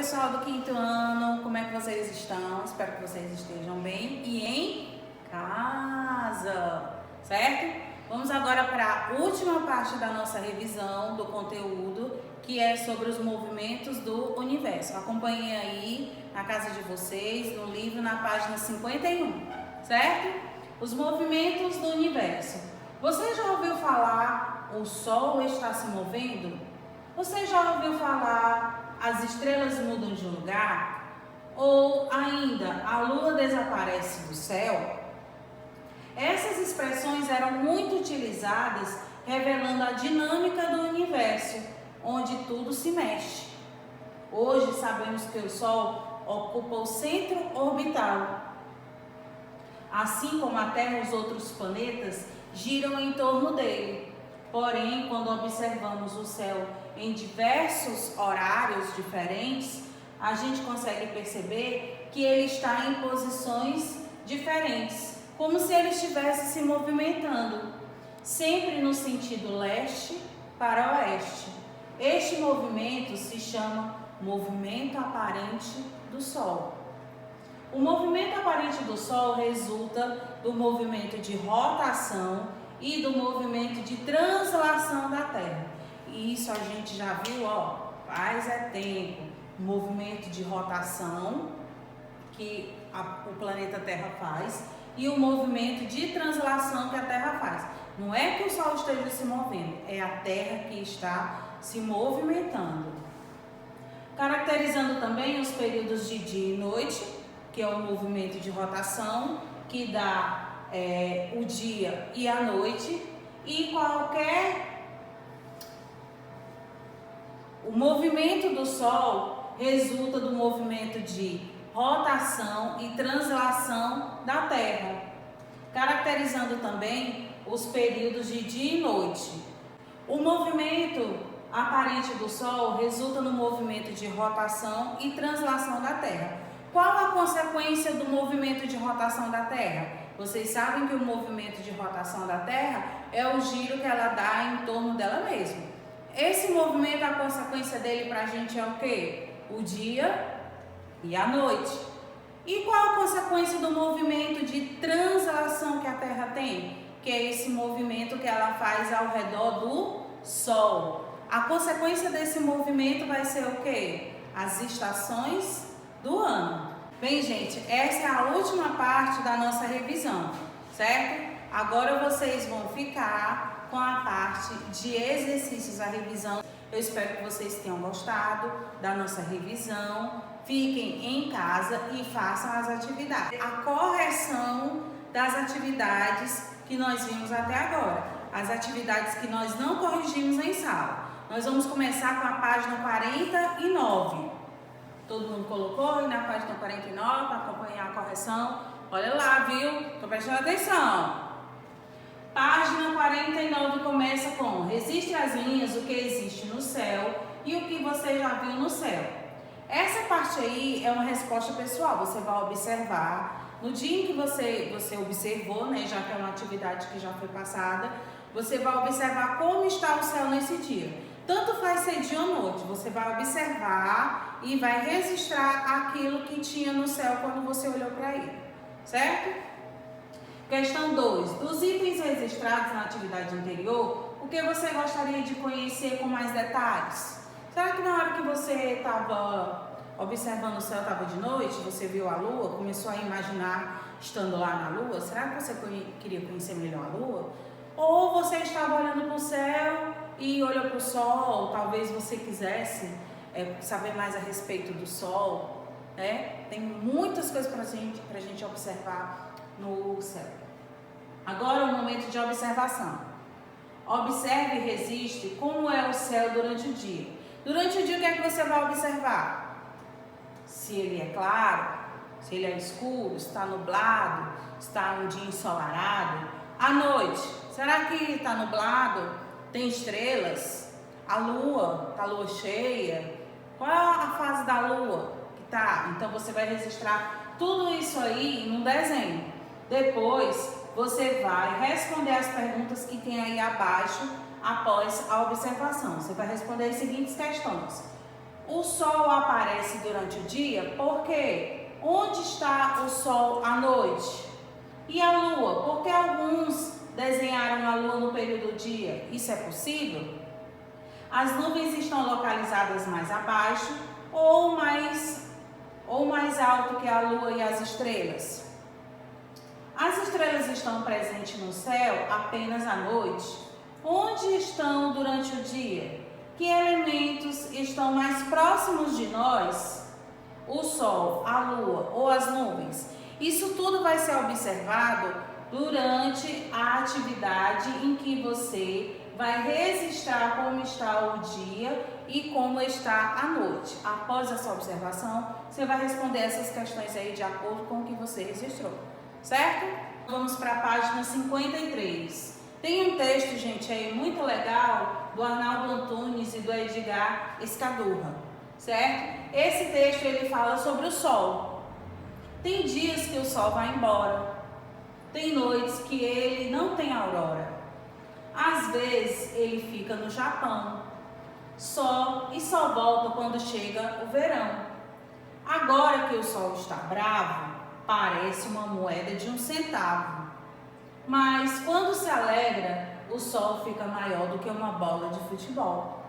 pessoal do quinto ano, como é que vocês estão? Espero que vocês estejam bem e em casa, certo? Vamos agora para a última parte da nossa revisão do conteúdo, que é sobre os movimentos do universo. Acompanhem aí na casa de vocês, no livro, na página 51, certo? Os movimentos do universo. Você já ouviu falar o Sol está se movendo? Você já ouviu falar as estrelas mudam de lugar? Ou ainda, a lua desaparece do céu? Essas expressões eram muito utilizadas revelando a dinâmica do universo, onde tudo se mexe. Hoje sabemos que o Sol ocupa o centro orbital. Assim como a Terra e os outros planetas giram em torno dele. Porém, quando observamos o céu em diversos horários diferentes, a gente consegue perceber que ele está em posições diferentes, como se ele estivesse se movimentando, sempre no sentido leste para oeste. Este movimento se chama movimento aparente do Sol. O movimento aparente do Sol resulta do movimento de rotação e do movimento de translação da Terra. E isso a gente já viu, faz tempo. O movimento de rotação que o planeta Terra faz e o movimento de translação que a Terra faz. Não é que o Sol esteja se movendo, é a Terra que está se movimentando. Caracterizando também os períodos de dia e noite, que é o movimento de rotação, que dá o dia e a noite, e o movimento do Sol resulta do movimento de rotação e translação da Terra, caracterizando também os períodos de dia e noite. O movimento aparente do Sol resulta no movimento de rotação e translação da Terra. Qual a consequência do movimento de rotação da Terra? Vocês sabem que o movimento de rotação da Terra é o giro que ela dá em torno dela mesma. Esse movimento, a consequência dele para a gente é o quê? O dia e a noite. E qual a consequência do movimento de translação que a Terra tem? Que é esse movimento que ela faz ao redor do Sol. A consequência desse movimento vai ser o quê? As estações do ano. Bem, gente, essa é a última parte da nossa revisão, certo? Agora vocês vão ficar com a parte de exercícios da revisão. Eu espero que vocês tenham gostado da nossa revisão. Fiquem em casa e façam as atividades. A correção das atividades que nós vimos até agora. As atividades que nós não corrigimos em sala. Nós vamos começar com a página 49. Todo mundo colocou aí na página 49 para acompanhar a correção. Olha lá, viu? Estou prestando atenção. Página 49 começa com: registre as linhas, o que existe no céu e o que você já viu no céu. Essa parte aí é uma resposta pessoal. Você vai observar no dia em que você observou, né? Já que é uma atividade que já foi passada, você vai observar como está o céu nesse dia. Tanto faz ser dia ou noite, você vai observar e vai registrar aquilo que tinha no céu quando você olhou para ele, certo? Questão 2. Dos itens registrados na atividade anterior, o que você gostaria de conhecer com mais detalhes? Será que na hora que você estava observando o céu, estava de noite, você viu a lua, começou a imaginar estando lá na lua? Será que você queria conhecer melhor a lua? Ou você estava olhando para o céu e olhou para o sol, talvez você quisesse saber mais a respeito do sol, né? Tem muitas coisas para a gente observar no céu. Agora é o momento de observação. Observe e registre como é o céu durante o dia. Durante o dia, o que é que você vai observar? Se ele é claro, se ele é escuro, se está nublado, se está um dia ensolarado. À noite, será que está nublado? Tem estrelas? A lua, está lua cheia? Qual é a fase da lua que está? Então você vai registrar tudo isso aí num desenho. Depois você vai responder as perguntas que tem aí abaixo após a observação. Você vai responder as seguintes questões. O sol aparece durante o dia porque onde está o sol à noite? E a lua? Porque alguns desenharam a lua no período do dia. Isso é possível? As nuvens estão localizadas mais abaixo ou mais alto que a lua e as estrelas? As estrelas estão presentes no céu apenas à noite? Onde estão durante o dia? Que elementos estão mais próximos de nós? O sol, a lua ou as nuvens? Isso tudo vai ser observado durante a atividade em que você vai registrar como está o dia e como está a noite. Após essa observação, você vai responder essas questões aí de acordo com o que você registrou, certo? Vamos para a página 53. Tem um texto, gente, aí muito legal do Arnaldo Antunes e do Edgar Escadurra, certo? Esse texto ele fala sobre o sol. Tem dias que o sol vai embora, tem noites que ele não tem aurora. Às vezes ele fica no Japão, só volta quando chega o verão. Agora que o sol está bravo, parece uma moeda de 1 centavo. Mas quando se alegra, o sol fica maior do que uma bola de futebol.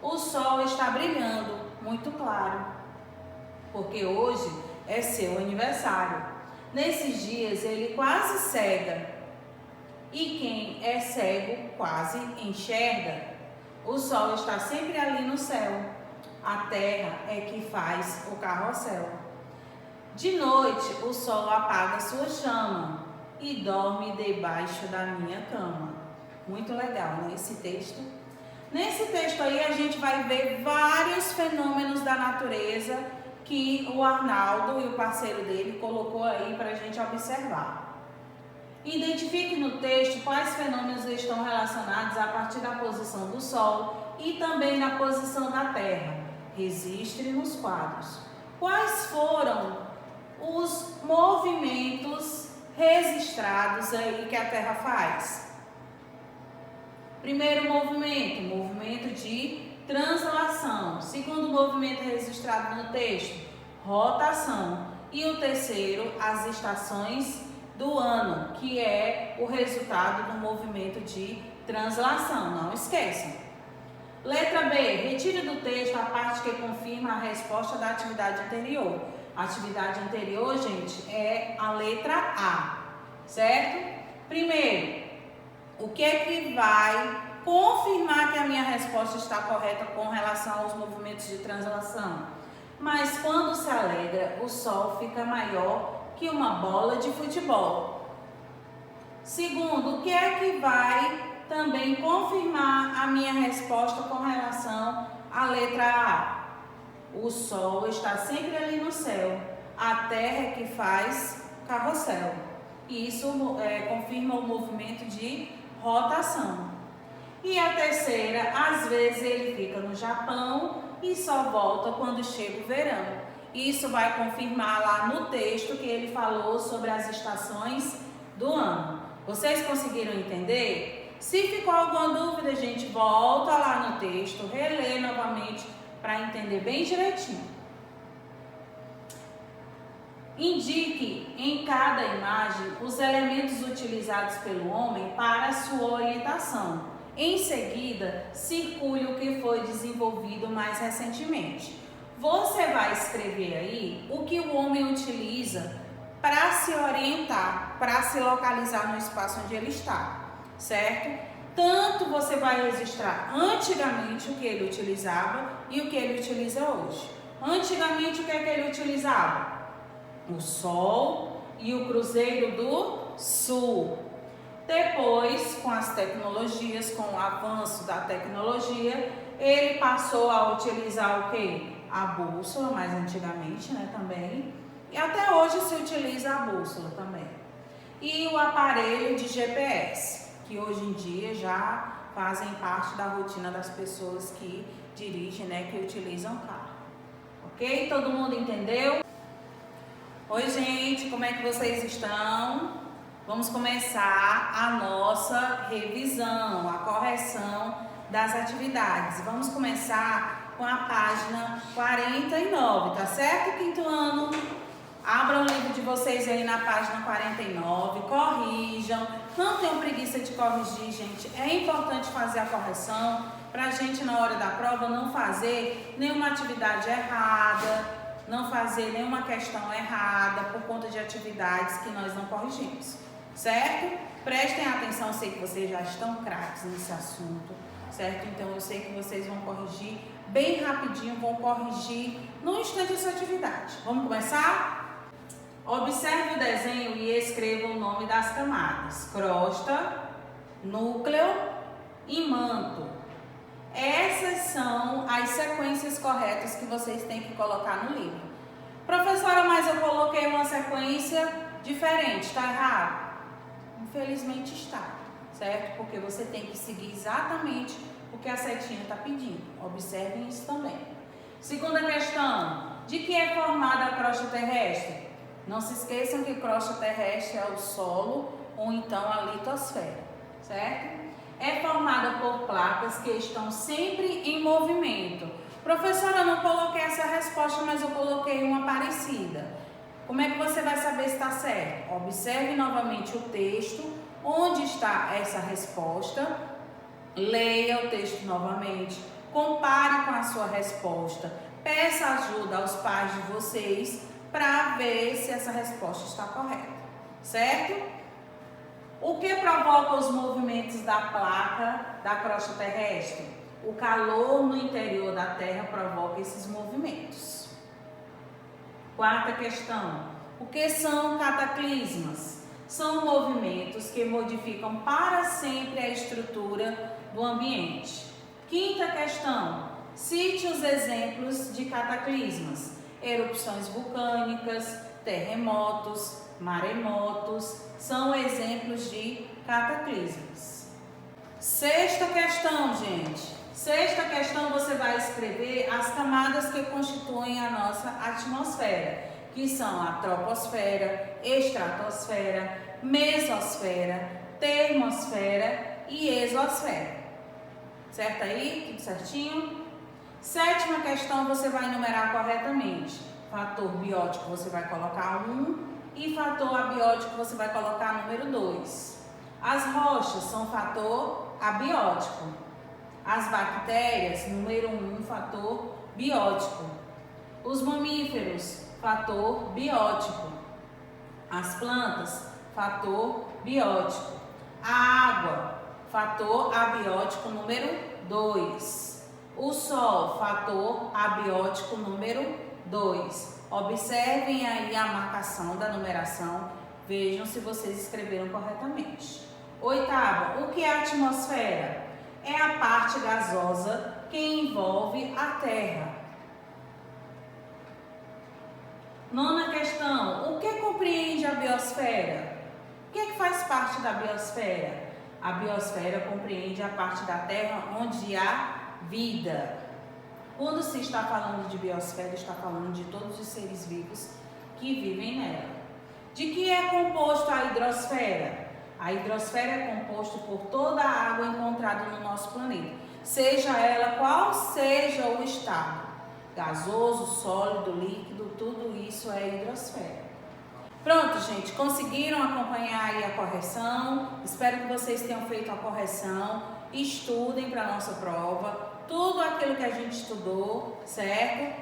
O sol está brilhando, muito claro, porque hoje é seu aniversário. Nesses dias ele quase cega. E quem é cego quase enxerga. O sol está sempre ali no céu. A terra é que faz o carrossel. De noite o sol apaga sua chama e dorme debaixo da minha cama. Muito legal, né, esse texto? Nesse texto aí a gente vai ver vários fenômenos da natureza que o Arnaldo e o parceiro dele colocou aí para a gente observar. Identifique no texto quais fenômenos estão relacionados a partir da posição do Sol e também na posição da Terra. Registre nos quadros. Quais foram os movimentos registrados aí que a Terra faz? Primeiro movimento de translação. Segundo movimento registrado no texto, rotação. E o terceiro, as estações do ano, que é o resultado do movimento de translação, não esqueçam. Letra B, retire do texto a parte que confirma a resposta da atividade anterior. A atividade anterior, gente, é a letra A, certo? Primeiro, o que é que vai confirmar que a minha resposta está correta com relação aos movimentos de translação? Mas quando se alegra, o sol fica maior que uma bola de futebol. Segundo, o que é que vai também confirmar a minha resposta com relação à letra A? O sol está sempre ali no céu. A terra é que faz carrossel. E isso confirma o movimento de rotação. E a terceira, às vezes ele fica no Japão e só volta quando chega o verão. Isso vai confirmar lá no texto que ele falou sobre as estações do ano. Vocês conseguiram entender? Se ficou alguma dúvida, gente, volta lá no texto, relê novamente para entender bem direitinho. Indique em cada imagem os elementos utilizados pelo homem para sua orientação. Em seguida, circule o que foi desenvolvido mais recentemente. Você vai escrever aí o que o homem utiliza para se orientar, para se localizar no espaço onde ele está, certo? Tanto você vai registrar antigamente o que ele utilizava e o que ele utiliza hoje. Antigamente, o que é que ele utilizava? O Sol e o Cruzeiro do Sul. Depois, com as tecnologias, com o avanço da tecnologia, ele passou a utilizar o quê? A bússola, mais antigamente, né, também. E até hoje se utiliza a bússola também. E o aparelho de GPS, que hoje em dia já fazem parte da rotina das pessoas que dirigem, né, que utilizam carro. Ok? Todo mundo entendeu? Oi, gente, como é que vocês estão? Vamos começar a nossa revisão, a correção das atividades. Vamos começar com a página 49, tá certo, quinto ano? Abram o livro de vocês aí na página 49, corrijam. Não tenham preguiça de corrigir, gente. É importante fazer a correção para a gente, na hora da prova, não fazer nenhuma atividade errada, não fazer nenhuma questão errada por conta de atividades que nós não corrigimos, certo? Prestem atenção, eu sei que vocês já estão craques nesse assunto, certo? Então, eu sei que vocês vão corrigir bem rapidinho, vão corrigir no instante essa atividade. Vamos começar? Observe o desenho e escreva o nome das camadas: crosta, núcleo e manto. Essas são as sequências corretas que vocês têm que colocar no livro. Professora, mas eu coloquei uma sequência diferente, está errado? Infelizmente está, certo? Porque você tem que seguir exatamente o que a setinha está pedindo. Observem isso também. Segunda questão: de que é formada a crosta terrestre? Não se esqueçam que crosta terrestre é o solo ou então a litosfera, certo? É formada por placas que estão sempre em movimento. Professora, eu não coloquei essa resposta, mas eu coloquei uma parecida. Como é que você vai saber se está certo? Observe novamente o texto, onde está essa resposta, leia o texto novamente, compare com a sua resposta, peça ajuda aos pais de vocês para ver se essa resposta está correta, certo? O que provoca os movimentos da placa da crosta terrestre? O calor no interior da Terra provoca esses movimentos. Quarta questão: o que são cataclismas? São movimentos que modificam para sempre a estrutura do ambiente. Quinta questão: cite os exemplos de cataclismas: erupções vulcânicas, terremotos, maremotos, são exemplos de cataclismos. Sexta questão, gente. Sexta questão, você vai escrever as camadas que constituem a nossa atmosfera, que são a troposfera, estratosfera, mesosfera, termosfera e exosfera. Certo aí? Tudo certinho? Sétima questão, você vai enumerar corretamente. Fator biótico você vai colocar 1 e fator abiótico você vai colocar número 2. As rochas são fator abiótico. As bactérias, número 1, fator biótico. Os mamíferos, fator biótico. As plantas, fator biótico. A água, fator abiótico número 2. O sol, fator abiótico número 2. Observem aí a marcação da numeração, vejam se vocês escreveram corretamente. Oitava, o que é a atmosfera? É a parte gasosa que envolve a Terra. Nona questão, o que compreende a biosfera? O que é que faz parte da biosfera? A biosfera compreende a parte da Terra onde há vida. Quando se está falando de biosfera, está falando de todos os seres vivos que vivem nela. De que é composto a hidrosfera? A hidrosfera é composta por toda a água encontrada no nosso planeta, seja ela qual seja o estado, gasoso, sólido, líquido, tudo isso é hidrosfera. Pronto, gente, conseguiram acompanhar aí a correção? Espero que vocês tenham feito a correção. Estudem para a nossa prova, tudo aquilo que a gente estudou, certo?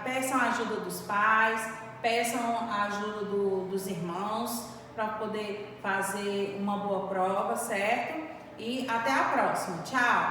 Peçam a ajuda dos pais, peçam a ajuda dos irmãos para poder fazer uma boa prova, certo? E até a próxima. Tchau!